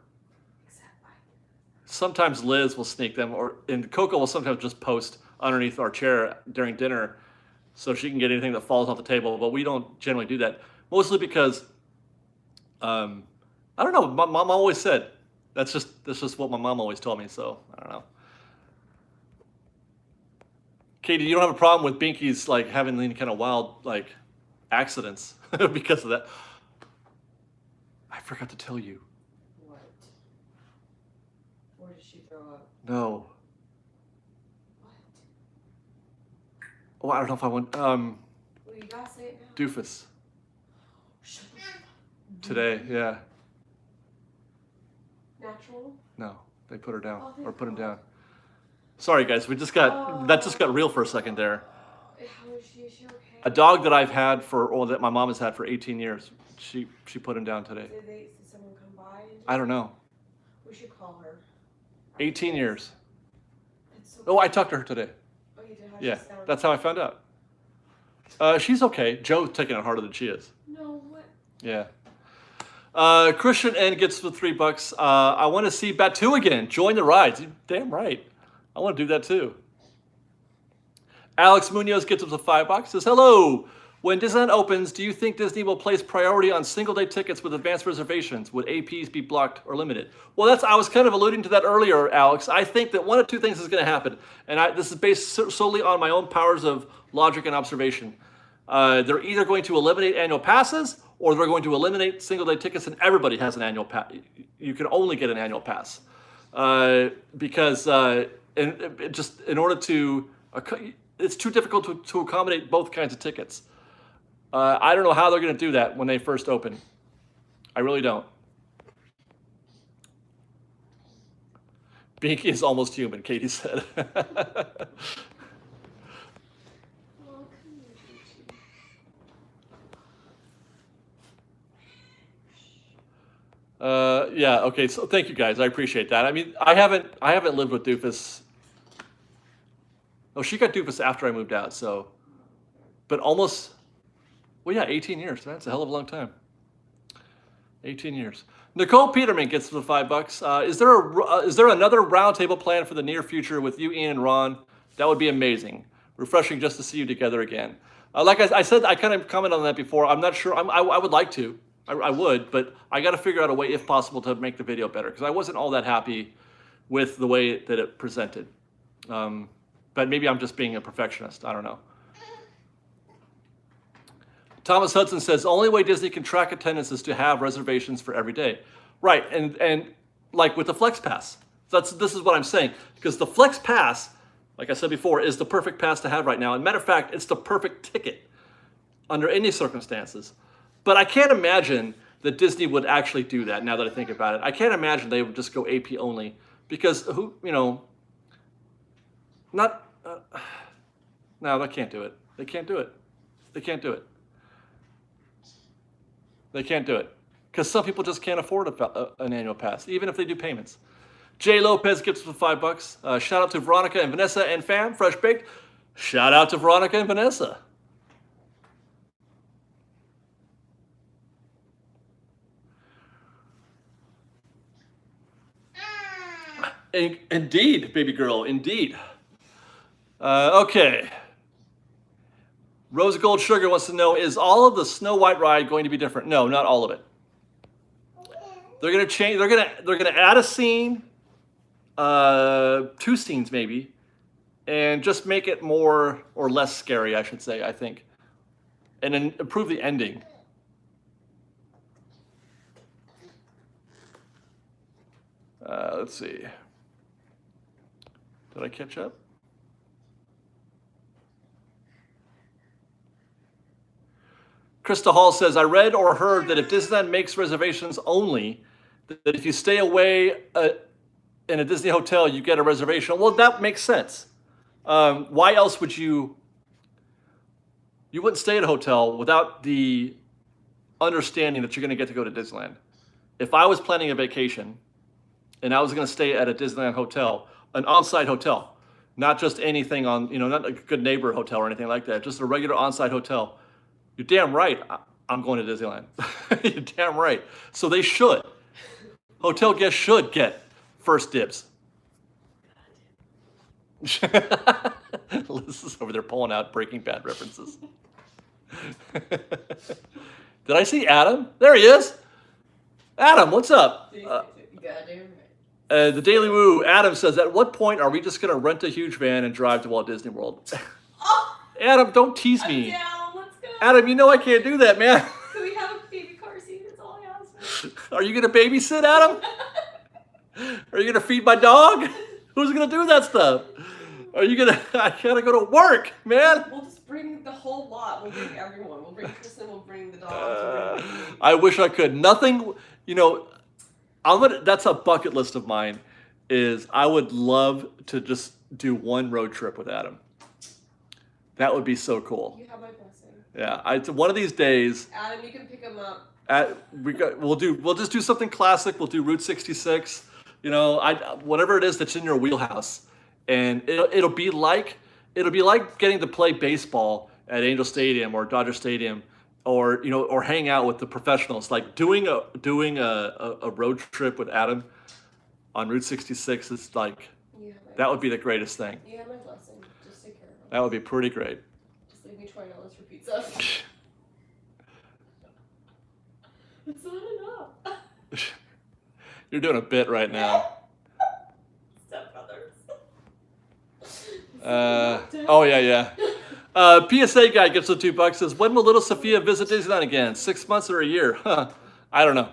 Sometimes Liz will sneak them, and Coco will sometimes just post underneath our chair during dinner so she can get anything that falls off the table. But we don't generally do that, mostly because I don't know. My mom always said that's just what my mom always told me. So I don't know. Katie, you don't have a problem with Binky's like having any kind of wild like accidents because of that? I forgot to tell you. What? Where did she throw up? No. What? Oh, I don't know if I want. Well, you gotta say it now. Doofus. Today, yeah. Natural? No, they put her down Oh, or put him down. Sorry, guys, that just got real for a second there. How is she? Is she okay? A dog that I've had that my mom has had for 18 years. She put him down today. Did someone come by? I don't know. We should call her. 18 years. It's so Oh, I talked to her today. Oh, you did? How'd Yeah, she sound? that's how I found out. She's okay. Joe's taking it harder than she is. No, what? Yeah. Christian N gets the $3. I want to see Batu again. Join the rides. You're damn right. I want to do that too. Alex Munoz gets up to $5. Says, "Hello. When Disneyland opens, do you think Disney will place priority on single-day tickets with advanced reservations? Would APs be blocked or limited?" Well, I was kind of alluding to that earlier, Alex. I think that one of two things is going to happen, and this is based solely on my own powers of logic and observation. They're either going to eliminate annual passes, or they're going to eliminate single-day tickets, and everybody has an annual pass. You can only get an annual pass because in order to, it's too difficult to accommodate both kinds of tickets. I don't know how they're going to do that when they first open. I really don't. Binky is almost human, Katie said. Yeah, okay, so thank you guys. I appreciate that. I mean, I haven't lived with Doofus. Oh, she got Doofus after I moved out, so, but almost, well, yeah, 18 years. That's a hell of a long time. 18 years. Nicole Peterman gets the $5. Is there another roundtable plan for the near future with you, Ian, and Ron? That would be amazing. Refreshing just to see you together again. Like I said, I kind of commented on that before. I'm not sure. I would like to. I would, but I got to figure out a way, if possible, to make the video better, because I wasn't all that happy with the way that it presented. But maybe I'm just being a perfectionist. I don't know. Thomas Hudson says, "Only way Disney can track attendance is to have reservations for every day." Right, and like with the Flex Pass. This is what I'm saying, because the Flex Pass, like I said before, is the perfect pass to have right now. And matter of fact, it's the perfect ticket under any circumstances. But I can't imagine that Disney would actually do that, now that I think about it. I can't imagine they would just go AP only, because no, they can't do it. They can't do it. They can't do it. They can't do it, because some people just can't afford an annual pass, even if they do payments. Jay Lopez gets the $5. Shout out to Veronica and Vanessa and fam, Fresh Baked. Shout out to Veronica and Vanessa. Indeed, baby girl, indeed. Okay. Rose Gold Sugar wants to know, is all of the Snow White ride going to be different? No, not all of it. They're gonna change. They're gonna add a scene, 2 scenes maybe, and just make it more or less scary, I should say. I think, and then improve the ending. Let's see. Did I catch up? Krista Hall says, I read or heard that if Disneyland makes reservations only, that if you stay away in a Disney hotel, you get a reservation. Well, that makes sense. Why else would you wouldn't stay at a hotel without the understanding that you're going to get to go to Disneyland. If I was planning a vacation and I was going to stay at a Disneyland hotel, an on-site hotel, not just anything on, not a Good Neighbor hotel or anything like that, just a regular on-site hotel, you're damn right I'm going to Disneyland. You're damn right. So they should. Hotel guests should get first dibs. Liz is over there pulling out Breaking Bad references. Did I see Adam? There he is. Adam, what's up? The Daily Woo, Adam says, at what point are we just going to rent a huge van and drive to Walt Disney World? Oh, Adam, don't tease me. I'm down. Let's go. Adam, you know I can't do that, man. Can we have a baby car seat? That's all I ask for. Are you going to babysit, Adam? Are you going to feed my dog? Who's going to do that stuff? Are you going to, I got to go to work, man. We'll just bring the whole lot. We'll bring everyone. We'll bring Kristen. We'll bring the dogs. I wish I could. Nothing, that's a bucket list of mine, is I would love to just do one road trip with Adam. That would be so cool. You have my blessing. Yeah, one of these days. Adam, you can pick him up. We'll just do something classic. We'll do Route 66. Whatever it is that's in your wheelhouse, and it'll be like getting to play baseball at Angel Stadium or Dodger Stadium, or hang out with the professionals. Like doing a road trip with Adam on Route 66 is like that would be the greatest thing. You have my blessing. Just take care of him. That would be pretty great. Just leave me $20 for pizza. It's not enough. You're doing a bit right now. Stepbrothers. Oh yeah. PSA guy gets the $2. Says, when will little Sophia visit Disneyland again? 6 months or a year? Huh. I don't know.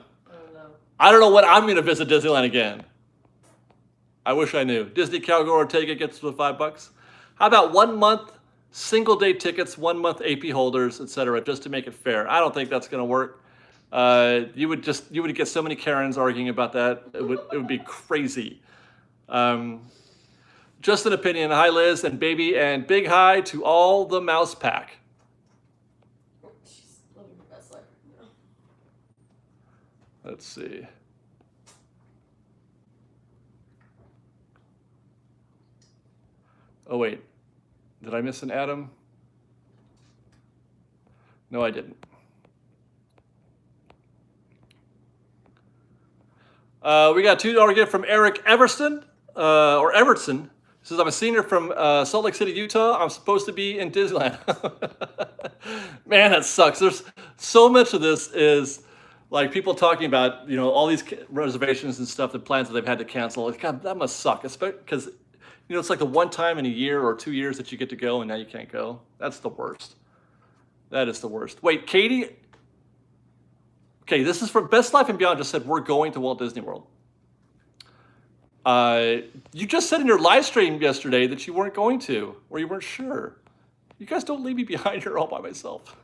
I don't know when I'm going to visit Disneyland again. I wish I knew. Disney Cowgirl Ortega gets the $5. How about 1 month single day tickets, 1 month AP holders, etc., just to make it fair? I don't think that's going to work. You would get so many Karens arguing about that. It would be crazy. Just an opinion. Hi, Liz and baby, and big hi to all the mouse pack. She's living her best life right now. Let's see. Oh wait, did I miss an Adam? No, I didn't. We got a $2 gift from Eric Everson, or Everton. He says, I'm a senior from Salt Lake City, Utah. I'm supposed to be in Disneyland. Man, that sucks. There's so much of this is like people talking about, all these reservations and stuff, the plans that they've had to cancel. God, that must suck, especially because, it's like the one time in a year or 2 years that you get to go and now you can't go. That's the worst. That is the worst. Wait, Katie. Okay, this is from Best Life and Beyond. Just said we're going to Walt Disney World. You just said in your live stream yesterday that you weren't going to, or you weren't sure. You guys don't leave me behind here all by myself.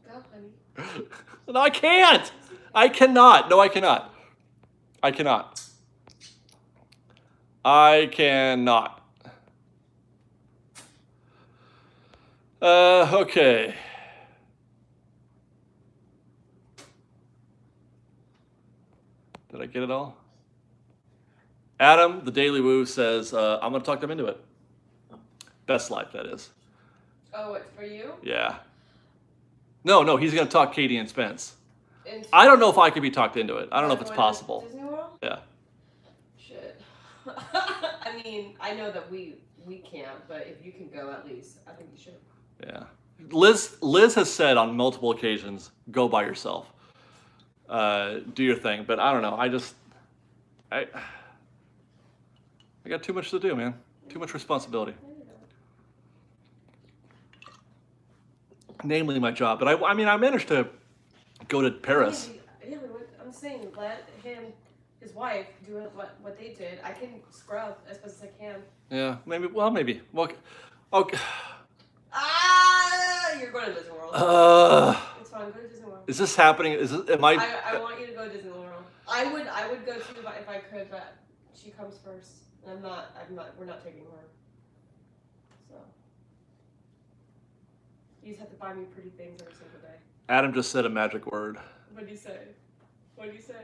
Go, honey. No, I can't. I cannot. No, I cannot. I cannot. I cannot. Okay. Did I get it all? Adam, the Daily Woo, says, I'm going to talk them into it. Best Life, that is. Oh, it's for you? Yeah. No, he's going to talk Katie and Spence. I don't know if I could be talked into it. I don't know if it's possible. Disney World? Yeah. Shit. I mean, I know that we can't, but if you can go at least, I think you should. Yeah. Liz has said on multiple occasions, go by yourself. do your thing. But I don't know. I got too much to do, man. Too much responsibility. Namely my job. But I mean, I managed to go to Paris. Yeah, I'm saying let his wife do what they did. I can scrub as best as I can. Yeah, maybe. Well, maybe. Well, okay. You're going to Disney World. It's fine. Go to Disney World. Is this happening? Am I? I want you to go to Disney World. I would go too if I could, but she comes first, and I'm not. We're not taking her. So you just have to buy me pretty things every single day. Adam just said a magic word. What did you say? What did you say?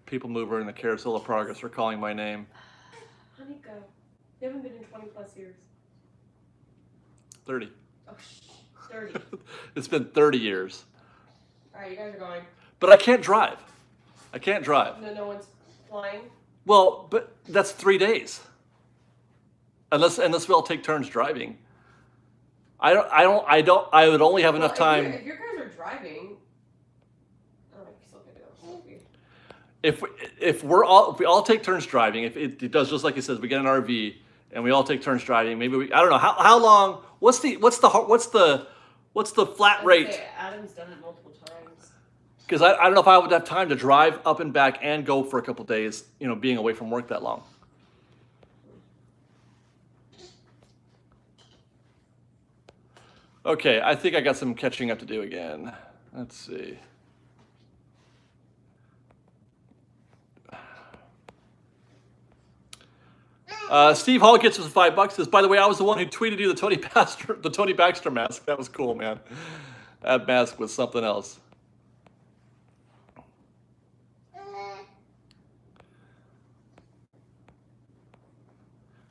People mover and the Carousel of Progress are calling my name. Honey, go. You haven't been in 20 plus years. 30. Oh, 30. It's been 30 years. All right, you guys are going. But I can't drive. I can't drive. No one's flying. Well, but that's 3 days. Unless we all take turns driving. I would only have enough time. If your guys are driving, oh, you're still gonna go. If we all take turns driving, if it does just like it says, we get an RV and we all take turns driving. Maybe I don't know how long. What's the flat rate? Adam's done it multiple times. Because I don't know if I would have time to drive up and back and go for a couple days. Being away from work that long. Okay, I think I got some catching up to do again. Let's see. Steve Hall gets us $5. Says, by the way, I was the one who tweeted you the Tony Baxter mask. That was cool, man. That mask was something else.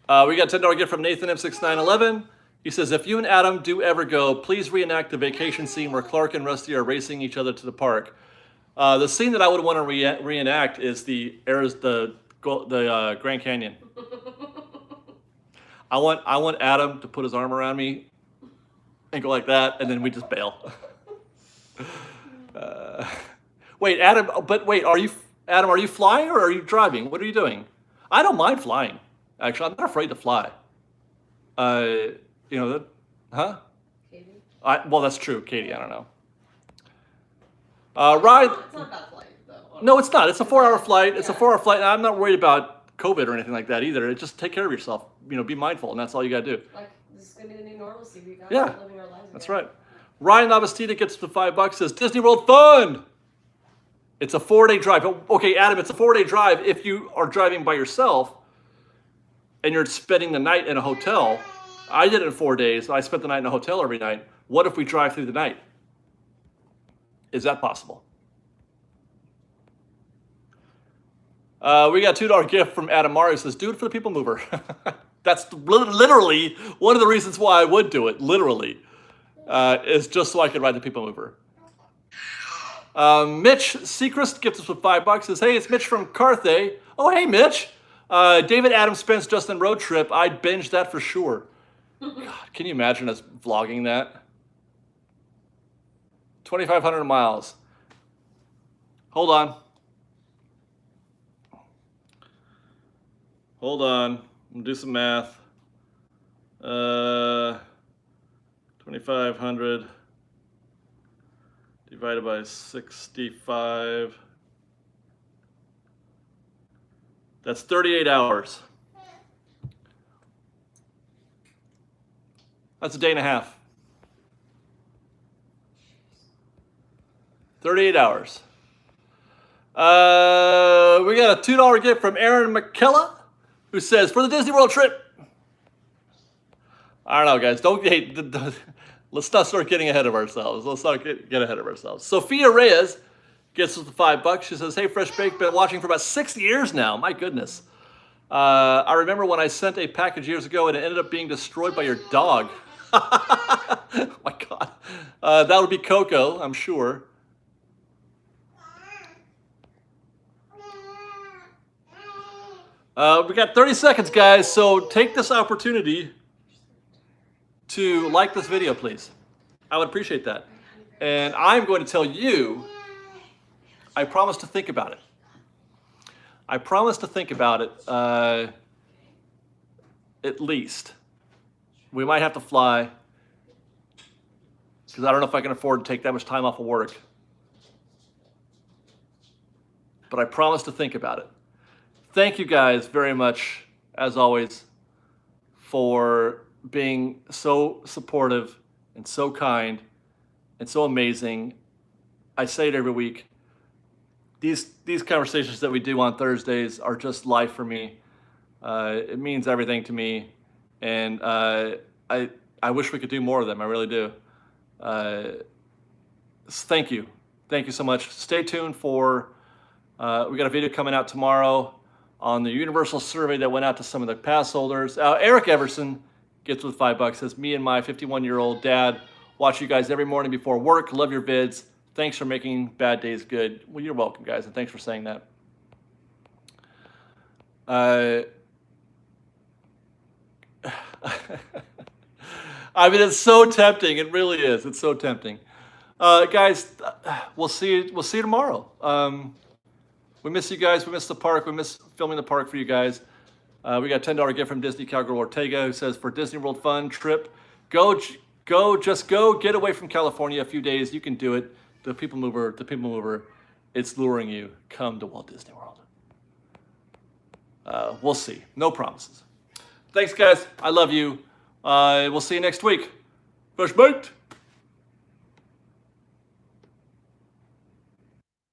We got a $10 gift from Nathan M6911. He says, if you and Adam do ever go, please reenact the vacation scene where Clark and Rusty are racing each other to the park. The scene that I would want to reenact is the Grand Canyon. I want Adam to put his arm around me and go like that, and then we just bail. Wait, Adam. But wait, are you flying or are you driving? What are you doing? I don't mind flying. Actually, I'm not afraid to fly. Huh? Katie? Well, that's true, Katie. I don't know. Ride. It's not a bad flight, though. No, it's not. It's a 4-hour flight. It's a 4-hour flight. I'm not worried about COVID or anything like that either. It's just take care of yourself. Be mindful, and that's all you got to do. Like, this is going to be the new normalcy. We got Yeah, living our lives again. that's right. Ryan Navastita gets the $5. Says Disney World fun. It's a 4-day drive. Okay, Adam, it's a 4-day drive if you are driving by yourself and you're spending the night in a hotel. I did it in 4 days. I spent the night in a hotel every night. What if we drive through the night? Is that possible? We got a $2 gift from Adam Mari. Says, do it for the people mover. That's literally one of the reasons why I would do it. Literally. Is just so I could ride the people mover. Mitch Sechrist gifts us with $5. Says, hey, it's Mitch from Carthay. Oh, hey, Mitch. David Adam Spence Justin road trip. I'd binge that for sure. God, can you imagine us vlogging that? 2,500 miles. Hold on. Hold on. I'm gonna do some math. 2,500 divided by 65. That's 38 hours. That's a day and a half. 38 hours. We got a $2 gift from Aaron McKella, who says, for the Disney World trip. I don't know, guys. Let's not start getting ahead of ourselves. Let's not get ahead of ourselves. Sophia Reyes gets us the $5. She says, hey, Fresh Baked, been watching for about 6 years now. My goodness. I remember when I sent a package years ago and it ended up being destroyed by your dog. Oh my God. That would be Coco, I'm sure. We got 30 seconds, guys, so take this opportunity to like this video, please. I would appreciate that. And I'm going to tell you I promise to think about it. I promise to think about it, at least. We might have to fly, because I don't know if I can afford to take that much time off of work. But I promise to think about it. Thank you guys very much, as always, for being so supportive and so kind and so amazing. I say it every week. These conversations that we do on Thursdays are just life for me. It means everything to me, and I wish we could do more of them. I really do. Thank you so much. Stay tuned for. We got a video coming out tomorrow on the universal survey that went out to some of the pass holders. Eric Everson gets with $5. Says, me and my 51-year-old dad watch you guys every morning before work. Love your vids. Thanks for making bad days good. Well, you're welcome, guys, and thanks for saying that. I mean, it's so tempting. It really is. It's so tempting. Guys, we'll see you tomorrow. We miss you guys. We miss the park. We miss filming the park for you guys. We got a $10 gift from Disney Cowgirl Ortega, who says, for Disney World Fun trip, just go get away from California a few days. You can do it. The people mover, it's luring you. Come to Walt Disney World. We'll see. No promises. Thanks, guys. I love you. We'll see you next week. Fresh baked.